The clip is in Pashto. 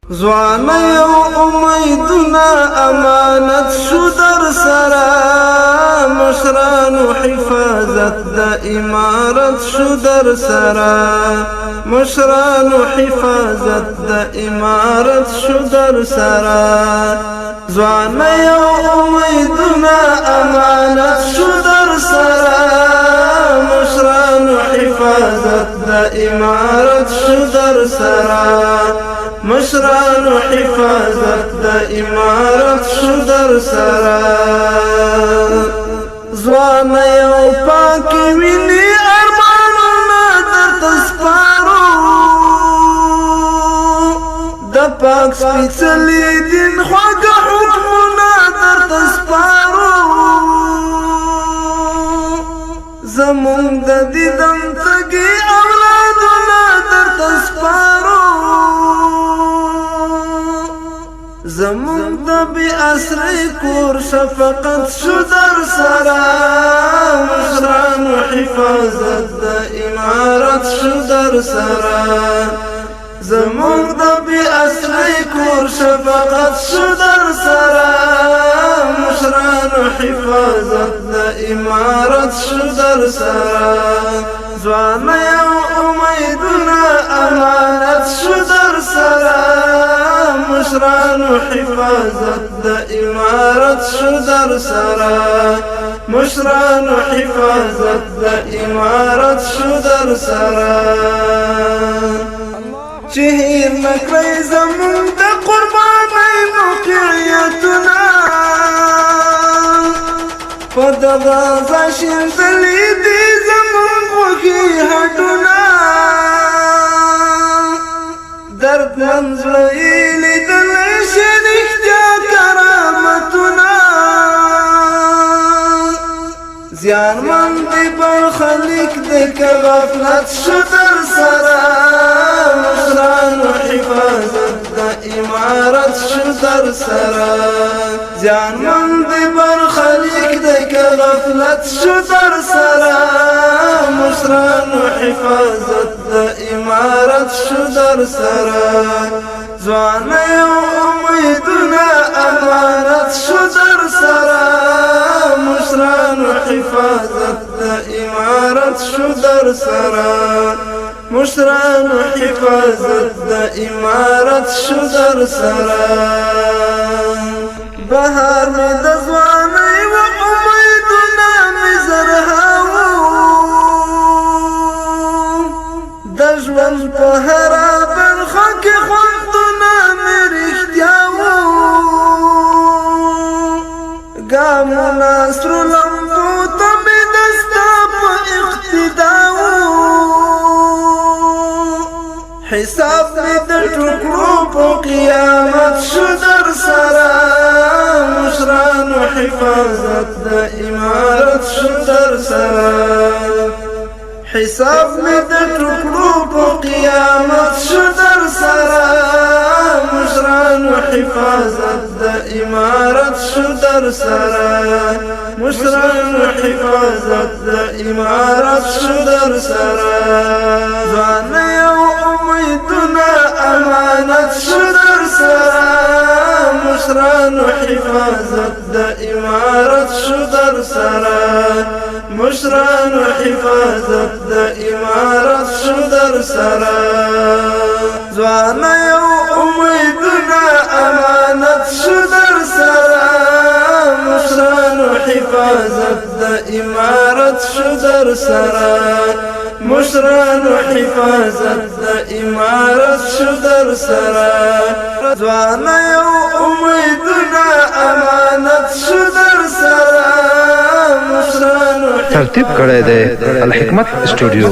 زواني وأميدنا أمانة شدر سرا مشران حفاظت دا إمارة شدر سرا مشران حفاظت دا إمارة شدر سرا زواني وأميدنا أمانة شدر سرا مشران حفاظت دا إمارة شدر سرا مشران حفاظت دا إمارة شدر سرا زوانا یو پاکی وینی ارمانونا در تسپارو دا پاک سپیڅلی دین خواږه حکمونا در تسپارو زمونږ د دیدن تږي اولادونا در تسپارو زمون د بی اسری کور شفقت شدر سرا مشران حفاظت د امارت شدر سرا زمون د بی اسری کور شفقت شدر سرا مشران حفاظت د امارت شدر سرا زوانا یو امیدنا امانت شدر سرا مشران حفاظت دا إمارة شدر سرا مشران حفاظت دا إمارة شدر سرا شهير نکلی زمون دا قربانی موقعیتنا پدغا زاشن دلی دی زمون خوکی حدنا درد منزلی لیدل شنختیا کرامتنا زیان من دی پر خلق دی که غفلت شدر سرا مشران حفاظت دا امارت شدر سرا زیان من دی پر خلق دی که غفلت شدر سرا مشران حفاظت دا امارت شدر سرا زوانا یو امیدنا امانت شدر سرا مشران حفاظت دا امارت شدر سرا مشران حفاظت دا امارت شدر سرا بهار می د زوانی و امیدنا می زرهاو د ژوند په هره برخه کې خوندونه مې رښتیاو ګامونه سرو لمبو ته مې د ستا په اقتداو حساب مې د ټوکړو په قیامت شو در سره مشران حفاظت د امارت شو در سره حساب میں د ټوکړو په قیامت شو در سرا مشران حفاظت د امارت شو در سرا مشران حفاظت د امارت شو در سرا ځوان یو امیدنا امانت شو در سرا مشران حفاظت د امارت شو در سرا مشران حفاظت دا امارت شو در سرا زوانا یو امیدنا امانت شو در سرا مشران حفاظت دا امارت شو در سرا مشران حفاظت دا امارت شو در سرا زوانا یو امیدنا امانت شو در سرا ترتیب کړی دی الحکمت سټوډیو